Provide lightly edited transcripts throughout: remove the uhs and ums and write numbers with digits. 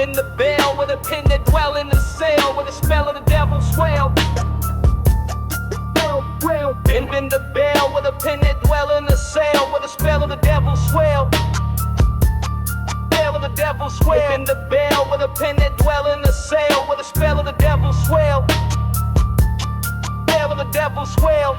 been the bell with a pen that dwell in the cell with the spell of the devil swell. Been the bell with a pen that dwell in the cell with the spell of the devil swell. Spell of the devil swell. Been the bell with a pen that dwell in the cell with the spell of the devil swell. Spell of the devil swell.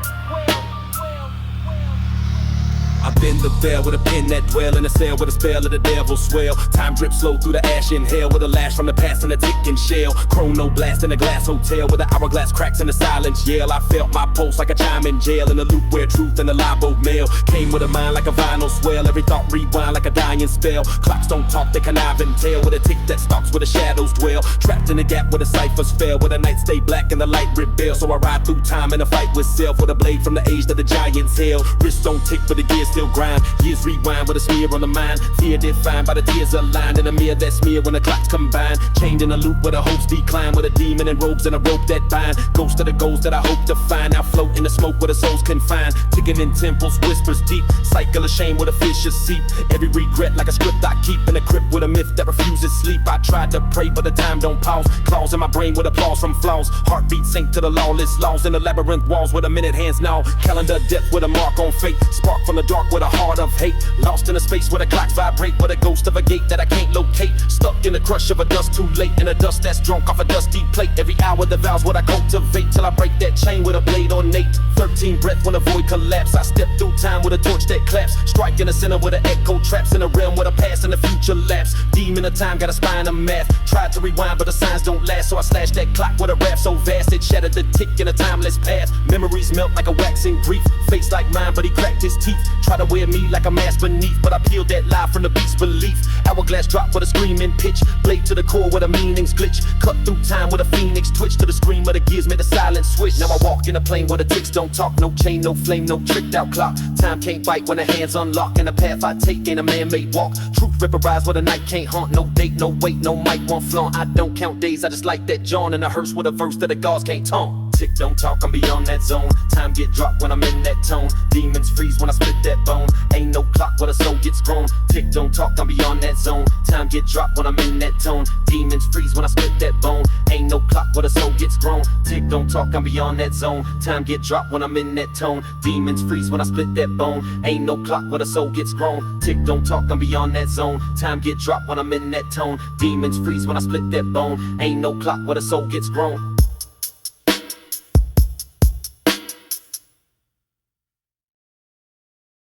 I've been the bell with a pen that dwell in a cell with a spell of the devil swell. Time drips slow through the ash in hell with a lash from the past and a ticking shell. Chrono blast in a glass hotel with the hourglass cracks and the silence yell. I felt my pulse like a chime in jail in a loop where truth and the lie both mail. Came with a mind like a vinyl swell. Every thought rewind like a dying spell. Clocks don't talk, they connive and tell. With a tick that stalks where the shadows dwell. Trapped in the gap where the ciphers fell. Where the night stay black and the light rebel. So I ride through time in a fight with self. With a blade from the age that the giants held. Wrists don't tick but the gears still grind. Years rewind with a smear on the mind. Fear defined by the tears aligned. In a mirror that smear when the clocks combine. Chained in a loop where the hopes decline. With a demon in robes and a rope that bind. Ghost of the goals that I hope to find. Now float in the smoke where the soul's confined. Ticking in temples, whispers deep. Cycle of shame with a vicious seep. Every regret like a script I keep. In a crypt with a myth that refuses sleep. I tried to pray but the time don't pause. Claws in my brain with applause from flaws. Heartbeat sync to the lawless laws. In the labyrinth walls with a minute hands now. Calendar death with a mark on fate. Spark from the dark with a heart of hate. Lost in a space where the clocks vibrate. With a ghost of a gate that I can't locate. Stuck in the crush of a dust too late. In a dust that's drunk off a dusty plate. Every hour the vows what I cultivate. Till I break that chain with a blade ornate. 13 breath when the void collapse. I step through time with a torch that claps. Strike in the center with an echo traps. In a realm where the past and the future lapse. Demon of time got a spine of math. Tried to rewind but the signs don't last. So I slashed that clock with a rap so vast. It shattered the tick in a timeless past. Memories melt like a waxing grief. Face like mine but he cracked his teeth. Try to wear me like a mask beneath. But I peeled that lie from the beast's belief. Hourglass drop with a screaming pitch. Blade to the core where the meanings glitch. Cut through time with a phoenix twitch. To the scream of the gears made a silent switch. Now I walk in a plane where the ticks don't talk. No chain, no flame, no tricked out clock. Time can't bite when the hands unlock. And the path I take ain't a man-made walk. Truth ripperized where the night can't haunt. No date, no wait, no mic, one flaunt. I don't count days, I just like that John. And a hearse with a verse that the gods can't taunt. Tick don't talk, I'm beyond that zone. Time get dropped when I'm in that tone. Demons freeze when I split that bone. Ain't no clock where the soul gets grown. Tick don't talk, I'm beyond that zone. Time get dropped when I'm in that tone. Demons freeze when I split that bone. Ain't no clock where the soul gets grown. Tick don't talk, I'm beyond that zone. Time get dropped when I'm in that tone. Demons freeze when I split that bone. Ain't no clock where the soul gets grown. Tick don't talk, I'm beyond that zone. Time get dropped when I'm in that tone. Demons freeze when I split that bone. Ain't no clock where the soul gets grown.